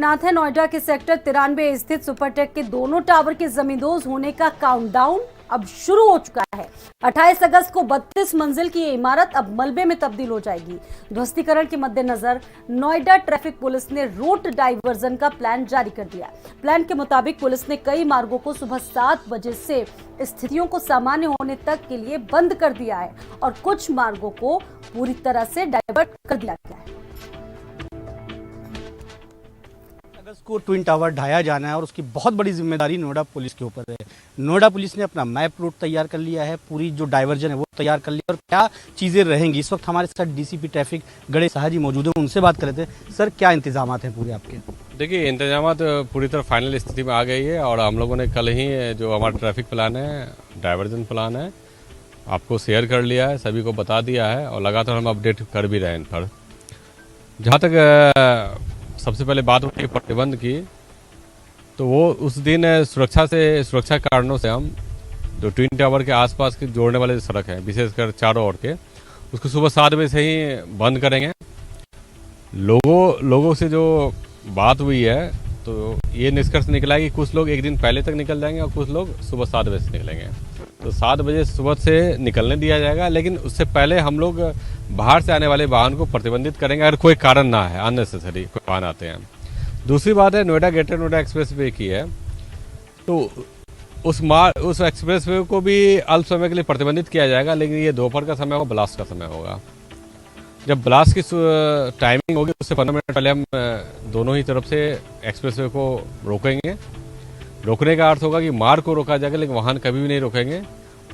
तैनात है। नोएडा के सेक्टर 93 स्थित सुपरटेक के दोनों टावर के जमींदोज होने का काउंटडाउन अब शुरू हो चुका है। 28 अगस्त को 32 मंजिल की ये इमारत अब मलबे में तब्दील हो जाएगी। ध्वस्तीकरण के मद्देनजर नोएडा ट्रैफिक पुलिस ने रूट डाइवर्जन का प्लान जारी कर दिया। प्लान के मुताबिक पुलिस ने कई मार्गों को सुबह 7 बजे से स्थितियों को सामान्य होने तक के लिए बंद कर दिया है और कुछ मार्गों को पूरी तरह से डाइवर्ट कर दिया गया है। अगस्त को ट्विन टावर ढाया जाना है और उसकी बहुत बड़ी जिम्मेदारी नोएडा पुलिस के ऊपर है। नोएडा पुलिस ने अपना मैप रूट तैयार कर लिया है, पूरी जो डाइवर्जन है वो तैयार कर लिया और क्या चीजें रहेंगी। इस वक्त हमारे साथ डीसीपी ट्रैफिक गणेश साहा जी मौजूद हैं, उनसे बात कर रहे थे। सर, क्या इंतजाम हैं पूरे आपके? देखिए, इंतजाम पूरी तरह फाइनल स्थिति में आ गई है और हम लोगों ने कल ही जो हमारा ट्रैफिक प्लान है, डाइवर्जन प्लान है, आपको शेयर कर लिया है, सभी को बता दिया है और लगातार हम अपडेट कर भी रहे हैं इन पर। जहाँ तक सबसे पहले बात होती है प्रतिबंध की, तो वो उस दिन सुरक्षा कारणों से हम जो ट्विन टावर के आसपास के जोड़ने वाले सड़क है, विशेषकर चारों ओर के, उसको सुबह 7 बजे से ही बंद करेंगे। लोगों से जो बात हुई है तो ये निष्कर्ष निकला है कि कुछ लोग एक दिन पहले तक निकल जाएंगे और कुछ लोग सुबह 7 बजे से निकलेंगे। तो 7 बजे सुबह से निकलने दिया जाएगा, लेकिन उससे पहले हम लोग बाहर से आने वाले वाहन को प्रतिबंधित करेंगे अगर कोई कारण ना है, अननेसेसरी कोई वाहन आते हैं। दूसरी बात है, Noida greater Noida express way की है, तो उस एक्सप्रेस वे को भी अल्प समय के लिए प्रतिबंधित किया जाएगा, लेकिन ये दोपहर का समय होगा, ब्लास्ट का समय होगा। जब ब्लास्ट की टाइमिंग होगी उससे 15 मिनट पहले हम दोनों ही तरफ से एक्सप्रेस वे को रोकेंगे। रोकने का अर्थ होगा कि मार्ग को रोका जाएगा, लेकिन वाहन कभी भी नहीं रोकेंगे।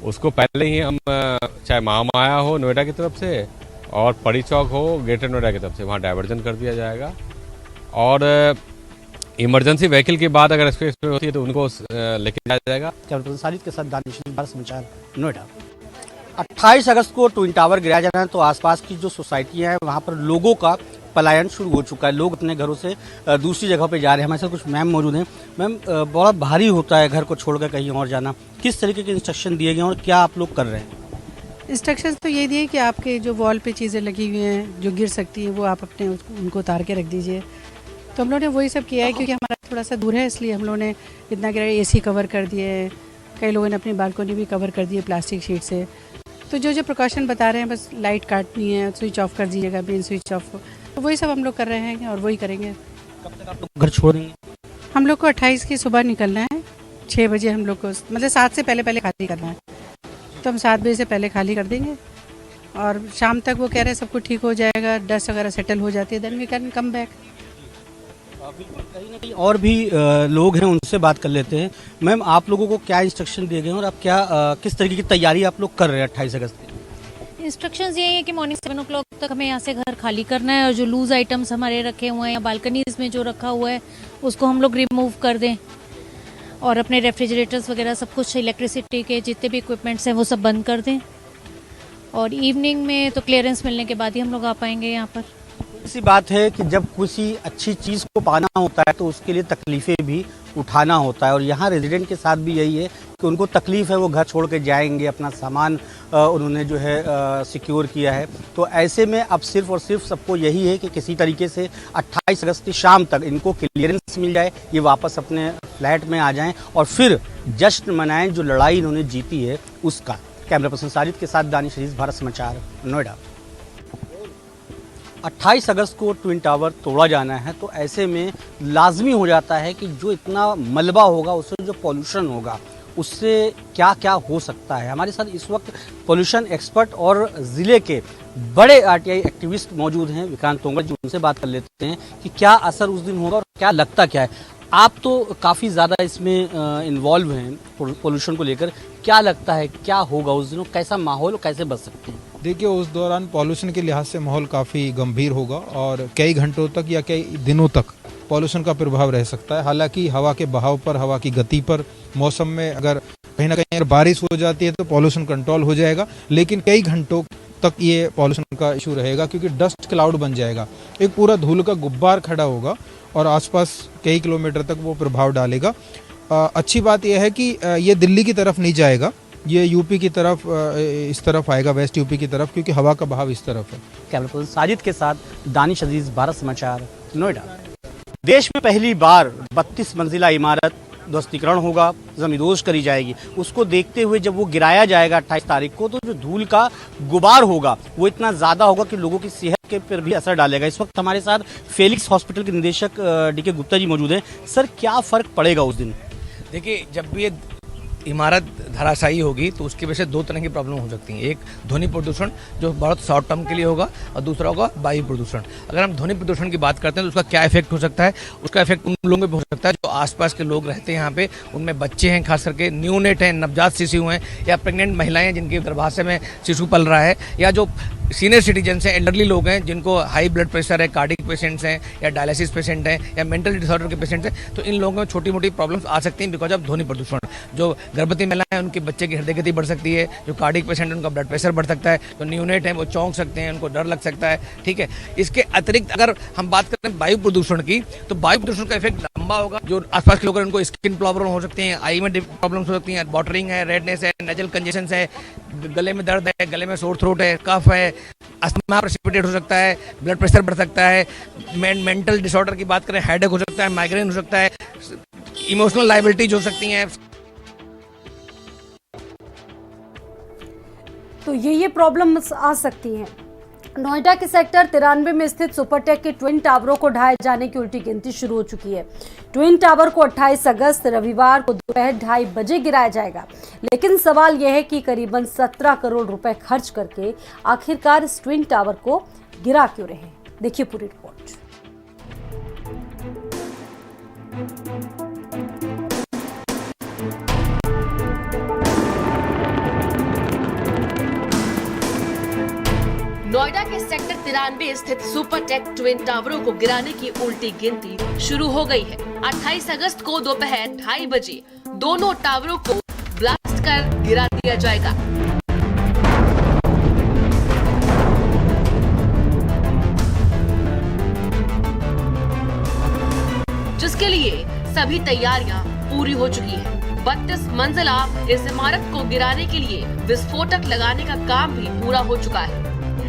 उसको पहले ही हम चाहे महामाया हो नोएडा की तरफ से और पड़ी चौक हो ग्रेटर नोएडा की तरफ से, वहाँ डाइवर्जन कर दिया जाएगा। और इमरजेंसी व्हीकल की बात अगर एक्सप्रेस वे होती है तो उनको लेके जाया जाएगा। कैमरा साजिद के साथ दानिश, भारत समाचार, नोएडा। 28 अगस्त को ट्विन टावर गिराया जाना है तो आसपास की जो सोसाइटियां हैं वहां पर लोगों का पलायन शुरू हो चुका है। लोग अपने घरों से दूसरी जगह पे जा रहे हैं। हमारे साथ कुछ मैम मौजूद हैं। मैम, बहुत भारी होता है घर को छोड़कर कहीं और जाना, किस तरीके के इंस्ट्रक्शन दिए गए और क्या आप लोग कर रहे हैं? इंस्ट्रक्शंस तो ये दिए कि आपके जो वॉल पे चीज़ें लगी हुई हैं जो गिर सकती हैं वो आप अपने उनको उतार के रख दीजिए। तो हम लोगों ने वही सब किया है, क्योंकि हमारा थोड़ा सा दूर है, इसलिए हम लोगों ने इतना गिरा। AC कवर कर दिए, कई लोगों ने अपनी बालकनी भी कवर कर दी है प्लास्टिक शीट से। तो जो प्रिकॉशन बता रहे हैं, बस लाइट काटनी है, स्विच ऑफ कर दीजिएगा, मेन स्विच ऑफ, तो वही सब हम लोग कर रहे हैं और वही करेंगे। कब तक आप लोग घर छोड़ देंगे? हम लोग को 28 की सुबह निकलना है, 6 बजे हम लोग को, मतलब 7 से पहले खाली करना है, तो हम 7 बजे से पहले खाली कर देंगे और शाम तक वो कह रहे हैं सब कुछ ठीक हो जाएगा, डस्ट वगैरह सेटल हो जाती है, then we can come back. कहीं ना कहीं और भी लोग हैं, उनसे बात कर लेते हैं। मैम, आप लोगों को क्या इंस्ट्रक्शन दिए गए और आप किस तरीके की तैयारी आप लोग कर रहे हैं 28 अगस्त की? इंस्ट्रक्शंस ये है कि मॉर्निंग 7 o'clock तक हमें यहाँ से घर खाली करना है और जो लूज आइटम्स हमारे रखे हुए हैं या बालकनीज में जो रखा हुआ है उसको हम लोग रिमूव कर दें और अपने रेफ्रिजरेटर्स वगैरह सब कुछ, इलेक्ट्रिसिटी के जितने भी इक्विपमेंट्स हैं वो सब बंद कर दें। और इवनिंग में तो क्लियरेंस मिलने के बाद ही हम लोग आ पाएंगे यहाँ पर। ऐसी बात है कि जब किसी अच्छी चीज़ को पाना होता है तो उसके लिए तकलीफ़ें भी उठाना होता है और यहाँ रेजिडेंट के साथ भी यही है कि उनको तकलीफ़ है, वो घर छोड़ के जाएंगे, अपना सामान उन्होंने जो है सिक्योर किया है। तो ऐसे में अब सिर्फ और सिर्फ सबको यही है कि किसी तरीके से 28 अगस्त की शाम तक इनको क्लियरेंस मिल जाए, ये वापस अपने फ्लैट में आ जाएं और फिर जश्न मनाएं जो लड़ाई इन्होंने जीती है उसका। कैमरा पर्सन साजिद के साथ दानिश, भारत समाचार, नोएडा। 28 अगस्त को ट्विन टावर तोड़ा जाना है तो ऐसे में लाजमी हो जाता है कि जो इतना मलबा होगा, उससे जो पॉल्यूशन होगा, उससे क्या क्या हो सकता है। हमारे साथ इस वक्त पॉल्यूशन एक्सपर्ट और ज़िले के बड़े RTI एक्टिविस्ट मौजूद हैं, विक्रांत तोंगड़ जी, उनसे बात कर लेते हैं कि क्या असर उस दिन होगा और क्या लगता क्या है। आप तो काफ़ी ज़्यादा इसमें इन्वॉल्व हैं पोल्यूशन को लेकर, क्या लगता है क्या होगा उस दिन, कैसा माहौल, कैसे बच सकते हैं? देखिए, उस दौरान पॉल्यूशन के लिहाज से माहौल काफ़ी गंभीर होगा और कई घंटों तक या कई दिनों तक पॉल्यूशन का प्रभाव रह सकता है। हालांकि हवा के बहाव पर, हवा की गति पर, मौसम में अगर कहीं ना कहीं बारिश हो जाती है तो पॉल्यूशन कंट्रोल हो जाएगा, लेकिन कई घंटों तक ये पॉल्यूशन का इशू रहेगा क्योंकि डस्ट क्लाउड बन जाएगा, एक पूरा धूल का गुब्बार खड़ा होगा और आसपास कई किलोमीटर तक वो प्रभाव डालेगा। अच्छी बात यह है कि ये दिल्ली की तरफ नहीं जाएगा, ये यूपी की तरफ इस तरफ आएगा, वेस्ट यूपी की तरफ, क्योंकि हवा का बहाव इस तरफ है। कैमरा पर्सन साजिद के साथ दानिश अजीज, भारत समाचार, नोएडा। देश में पहली बार 32 मंजिला इमारत ध्वस्तीकरण होगा, जमींदोज करी जाएगी। उसको देखते हुए जब वो गिराया जाएगा 28 तारीख को, तो जो धूल का गुबार होगा वो इतना ज़्यादा होगा कि लोगों की सेहत के पर भी असर डालेगा। इस वक्त हमारे साथ फेलिक्स हॉस्पिटल के निदेशक डीके गुप्ता जी मौजूद हैं। सर, क्या फ़र्क पड़ेगा उस दिन? देखिए, जब भी ये इमारत धराशायी होगी तो उसकी वजह से दो तरह की प्रॉब्लम हो सकती हैं। एक ध्वनि प्रदूषण जो बहुत शॉर्ट टर्म के लिए होगा, और दूसरा होगा वायु प्रदूषण। अगर हम ध्वनि प्रदूषण की बात करते हैं तो उसका क्या इफेक्ट हो सकता है? उसका इफेक्ट उन लोगों में भी हो सकता है जो आसपास के लोग रहते हैं यहाँ पे, उनमें बच्चे हैं, खास करके न्यूनेट हैं, नवजात शिशु हैं, या प्रेग्नेंट महिलाएं हैं जिनके गर्भाशय में शिशु पल रहा है, या जो सीनियर सिटीजन्स हैं, एल्डरली लोग हैं जिनको हाई ब्लड प्रेशर है, कार्डिक पेशेंट्स हैं, या डायलिसिस पेशेंट हैं, या मेंटल डिसऑर्डर के पेशेंट्स हैं। तो इन लोगों में छोटी मोटी प्रॉब्लम्स आ सकती हैं बिकॉज ऑफ ध्वनि प्रदूषण। जो गर्भवती महिलाएं हैं उनके बच्चे की हृदय गति बढ़ सकती है, जो कार्डिक पेशेंट है उनका ब्लड प्रेशर बढ़ सकता है, जो न्यूनेट है वो चौंक सकते हैं, उनको डर लग सकता है। ठीक है, इसके अतिरिक्त अगर हम बात करें वायु प्रदूषण की, तो वायु प्रदूषण का इफेक्ट लंबा होगा। जो आसपास के लोग हैं उनको स्किन प्रॉब्लम हो सकती है, आई में प्रॉब्लम्स हो सकती हैं, वाटरिंग है, रेडनेस है, नेजल कंजेशन है, गले में दर्द है, गले में सोर थ्रोट है, कफ है, अस्थमा प्रेसिपिटेट हो सकता है, ब्लड प्रेशर बढ़ सकता है, मेंटल डिसऑर्डर की बात करें, हेडेक हो सकता है, माइग्रेन हो सकता है, इमोशनल लायबिलिटीज हो सकती हैं। तो ये प्रॉब्लम्स आ सकती हैं। नोएडा के सेक्टर 93 में स्थित सुपरटेक के ट्विन टावरों को ढाए जाने की उल्टी गिनती शुरू हो चुकी है। ट्विन टावर को 28 अगस्त रविवार को दोपहर 2:30 बजे गिराया जाएगा। लेकिन सवाल यह है कि करीबन 17 करोड़ रुपए खर्च करके आखिरकार इस ट्विन टावर को गिरा क्यों रहे? देखिए पूरी रिपोर्ट। नोएडा के सेक्टर 93 स्थित सुपरटेक ट्विन टावरों को गिराने की उल्टी गिनती शुरू हो गई है। 28 अगस्त को दोपहर 2:30 बजे दोनों टावरों को ब्लास्ट कर गिरा दिया जाएगा। जिसके लिए सभी तैयारियां पूरी हो चुकी है। 32 मंजिला इस इमारत को गिराने के लिए विस्फोटक लगाने का काम भी पूरा हो चुका है।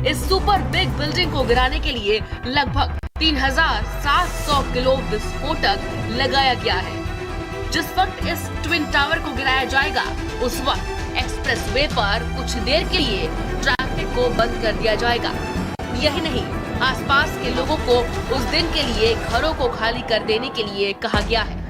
इस सुपर बिग बिल्डिंग को गिराने के लिए लगभग 3700 किलो विस्फोटक लगाया गया है। जिस वक्त इस ट्विन टावर को गिराया जाएगा उस वक्त एक्सप्रेसवे पर कुछ देर के लिए ट्रैफिक को बंद कर दिया जाएगा। यही नहीं, आसपास के लोगों को उस दिन के लिए घरों को खाली कर देने के लिए कहा गया है।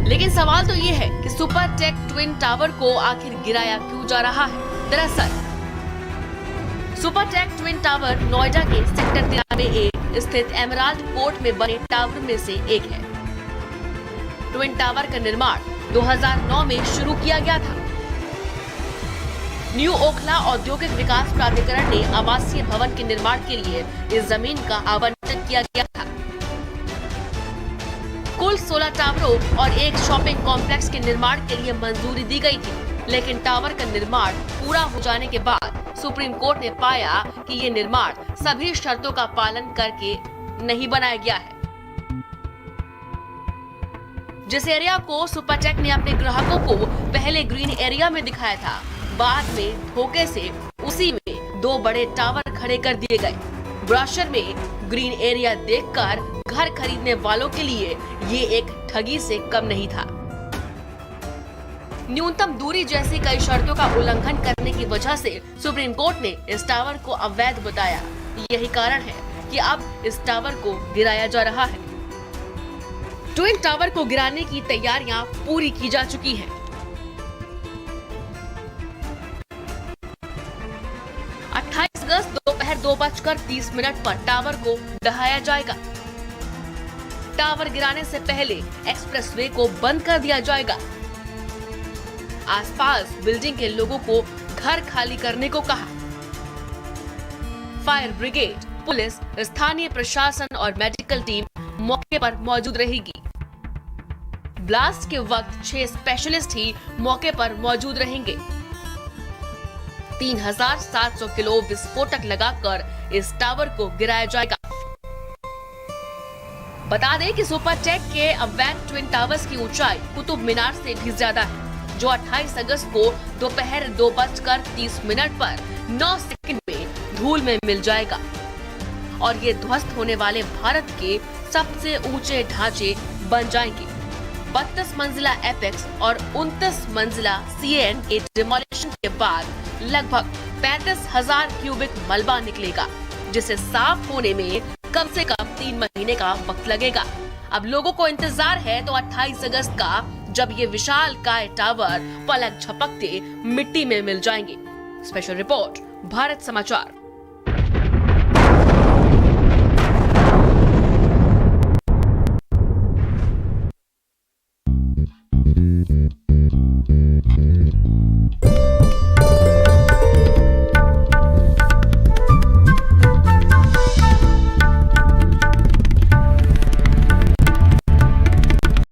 लेकिन सवाल तो ये है कि सुपरटेक ट्विन टावर को आखिर गिराया क्यों जा रहा है? दरअसल सुपरटेक ट्विन टावर नोएडा के सेक्टर 93A स्थित एमराल्ड कोर्ट में बने टावर में से एक है। ट्विन टावर का निर्माण 2009 में शुरू किया गया था। न्यू ओखला औद्योगिक विकास प्राधिकरण ने आवासीय भवन के निर्माण के लिए इस जमीन का आवंटन किया गया था। कुल 16 टावरों और एक शॉपिंग कॉम्प्लेक्स के निर्माण के लिए मंजूरी दी गई थी, लेकिन टावर का निर्माण पूरा हो जाने के बाद सुप्रीम कोर्ट ने पाया कि ये निर्माण सभी शर्तों का पालन करके नहीं बनाया गया है। जिस एरिया को सुपरटेक ने अपने ग्राहकों को पहले ग्रीन एरिया में दिखाया था, बाद में धोखे से उसी में 2 बड़े टावर खड़े कर दिए गए। ब्रोशर में ग्रीन एरिया देखकर घर खरीदने वालों के लिए ये एक ठगी से कम नहीं था। न्यूनतम दूरी जैसी कई शर्तों का उल्लंघन करने की वजह से सुप्रीम कोर्ट ने इस टावर को अवैध बताया। यही कारण है कि अब इस टावर को गिराया जा रहा है। ट्विन टावर को गिराने की तैयारियां पूरी की जा चुकी हैं। 28 अगस्त दोपहर 2:30 पर टावर को ढहाया जाएगा। टावर गिराने से पहले एक्सप्रेसवे को बंद कर दिया जाएगा। आसपास बिल्डिंग के लोगों को घर खाली करने को कहा। फायर ब्रिगेड, पुलिस, स्थानीय प्रशासन और मेडिकल टीम मौके पर मौजूद रहेगी। ब्लास्ट के वक्त 6 स्पेशलिस्ट ही मौके पर मौजूद रहेंगे। 3700 किलो विस्फोटक लगाकर इस टावर को गिराया जाएगा। बता दें कि सुपरटेक के अवैध ट्विन टावर्स की ऊंचाई कुतुब मीनार से भी ज्यादा है। जो 28 अगस्त को दोपहर 2:30 पर 9 सेकंड में धूल में मिल जाएगा। और ये ध्वस्त होने वाले भारत के सबसे ऊंचे ढांचे बन जाएंगे। 32 मंजिला एपेक्स और 29 मंजिला CAN डिमोलिशन के बाद लगभग 35,000 क्यूबिक मलबा निकलेगा, जिसे साफ होने में कम से कम 3 महीने का वक्त लगेगा। अब लोगों को इंतजार है तो 28 अगस्त का, जब ये विशालकाय टावर पलक झपकते मिट्टी में मिल जाएंगे। स्पेशल रिपोर्ट, भारत समाचार।